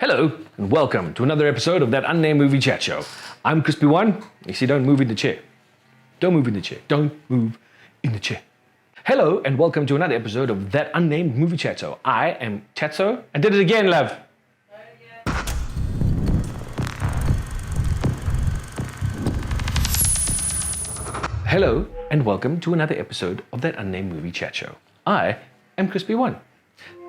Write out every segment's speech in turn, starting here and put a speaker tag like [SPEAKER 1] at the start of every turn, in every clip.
[SPEAKER 1] Hello, and welcome to another episode of That Unnamed Movie Chat Show. I'm Crispy One. You see, don't move in the chair. Don't move in the chair. Don't move in the chair. Hello, and welcome to another episode of That Unnamed Movie Chat Show. I am Chatso. I did it again, love. Hello, and welcome to another episode of That Unnamed Movie Chat Show. I am Crispy One.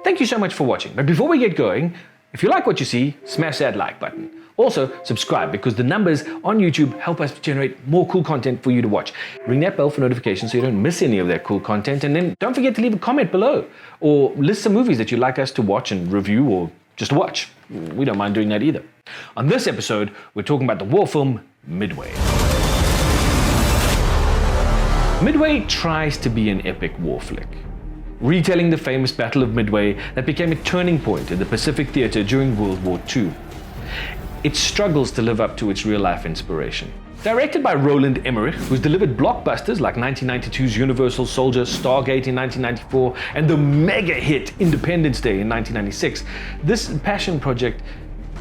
[SPEAKER 1] Thank you so much for watching. But before we get going, if you like what you see, smash that like button. Also, subscribe because the numbers on YouTube help us generate more cool content for you to watch. Ring that bell for notifications so you don't miss any of that cool content. And then don't forget to leave a comment below or list some movies that you'd like us to watch and review or just watch. We don't mind doing that either. On this episode, we're talking about the war film Midway. Midway tries to be an epic war flick, retelling the famous Battle of Midway that became a turning point in the Pacific theater during World War II. It struggles to live up to its real-life inspiration. Directed by Roland Emmerich, who's delivered blockbusters like 1992's Universal Soldier, Stargate in 1994, and the mega-hit Independence Day in 1996, this passion project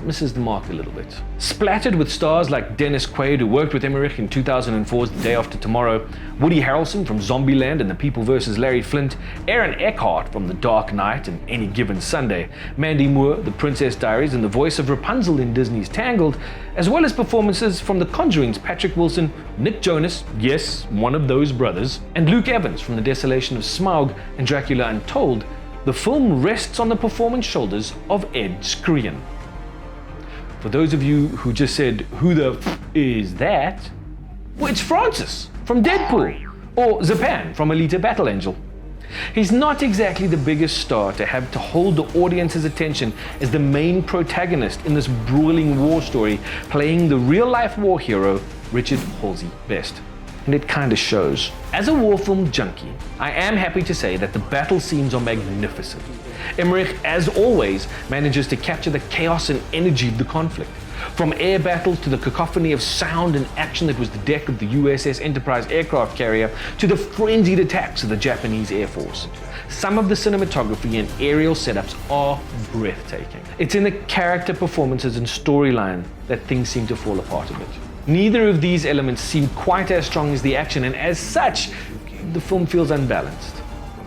[SPEAKER 1] misses the mark a little bit. Splattered with stars like Dennis Quaid, who worked with Emmerich in 2004's The Day After Tomorrow, Woody Harrelson from Zombieland and The People vs. Larry Flint, Aaron Eckhart from The Dark Knight and Any Given Sunday, Mandy Moore, The Princess Diaries, and the voice of Rapunzel in Disney's Tangled, as well as performances from The Conjuring's Patrick Wilson, Nick Jonas, yes, one of those brothers, and Luke Evans from The Desolation of Smaug and Dracula Untold, the film rests on the performance shoulders of Ed Skrein. For those of you who just said, who the f is that? Well, it's Francis from Deadpool, or Zapan from Alita Battle Angel. He's not exactly the biggest star to have to hold the audience's attention as the main protagonist in this grueling war story, playing the real-life war hero, Richard Halsey Best. And it kinda shows. As a war film junkie, I am happy to say that the battle scenes are magnificent. Emmerich, as always, manages to capture the chaos and energy of the conflict. From air battles to the cacophony of sound and action that was the deck of the USS Enterprise aircraft carrier to the frenzied attacks of the Japanese Air Force. Some of the cinematography and aerial setups are breathtaking. It's in the character performances and storyline that things seem to fall apart a bit. Neither of these elements seem quite as strong as the action, and as such, the film feels unbalanced.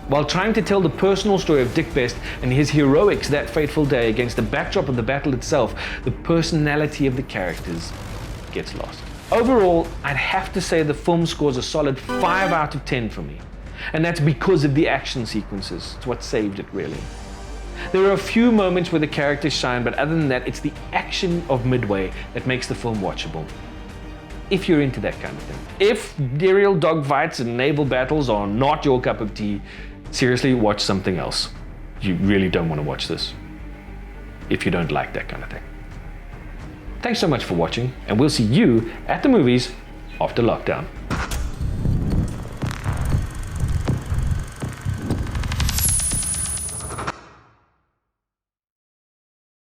[SPEAKER 1] While trying to tell the personal story of Dick Best and his heroics that fateful day against the backdrop of the battle itself, the personality of the characters gets lost. Overall, I'd have to say the film scores a solid 5 out of 10 for me. And that's because of the action sequences. It's what saved it, really. There are a few moments where the characters shine, but other than that, it's the action of Midway that makes the film watchable. If you're into that kind of thing. If aerial dogfights and naval battles are not your cup of tea, seriously, watch something else. You really don't want to watch this if you don't like that kind of thing. Thanks so much for watching, and we'll see you at the movies after lockdown.